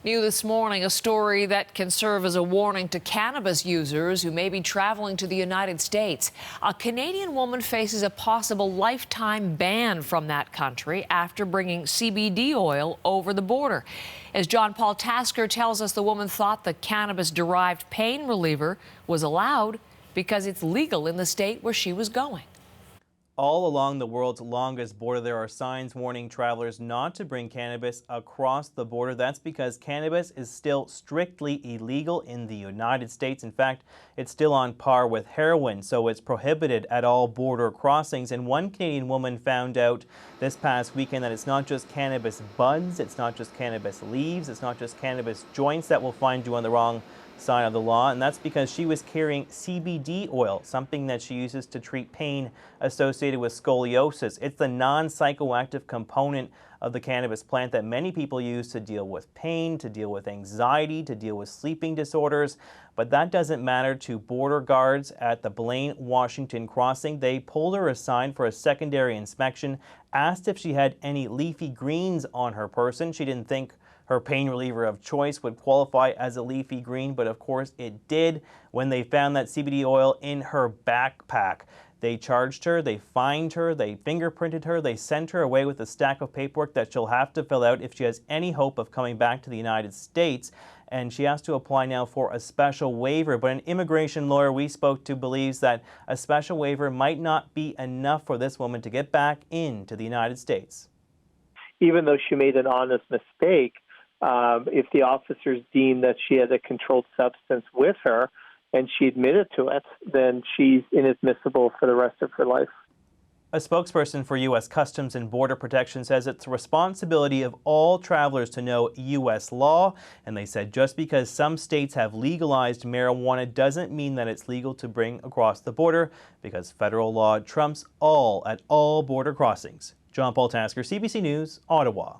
New this morning, a story that can serve as a warning to cannabis users who may be traveling to the United States. A Canadian woman faces a possible lifetime ban from that country after bringing CBD oil over the border. As John Paul Tasker tells us, the woman thought the cannabis-derived pain reliever was allowed because it's legal in the state where she was going. All along the world's longest border, there are signs warning travelers not to bring cannabis across the border. That's because cannabis is still strictly illegal in the United States. In fact, it's still on par with heroin, so it's prohibited at all border crossings. And one Canadian woman found out this past weekend that it's not just cannabis buds, it's not just cannabis leaves, it's not just cannabis joints that will find you on the wrong side of the law, and that's because she was carrying CBD oil, something that she uses to treat pain associated with scoliosis. It's the non-psychoactive component of the cannabis plant that many people use to deal with pain, to deal with anxiety, to deal with sleeping disorders. But that doesn't matter to border guards at the Blaine, Washington crossing. They pulled her aside for a secondary inspection, asked if she had any leafy greens on her person. She didn't think her pain reliever of choice would qualify as a leafy green, but of course it did when they found that CBD oil in her backpack. They charged her, they fined her, they fingerprinted her, they sent her away with a stack of paperwork that she'll have to fill out if she has any hope of coming back to the United States. And she has to apply now for a special waiver. But an immigration lawyer we spoke to believes that a special waiver might not be enough for this woman to get back into the United States. Even though she made an honest mistake, if the officers deem that she had a controlled substance with her and she admitted to it, then she's inadmissible for the rest of her life. A spokesperson for U.S. Customs and Border Protection says it's the responsibility of all travelers to know U.S. law, and they said just because some states have legalized marijuana doesn't mean that it's legal to bring across the border, because federal law trumps all at all border crossings. John Paul Tasker, CBC News, Ottawa.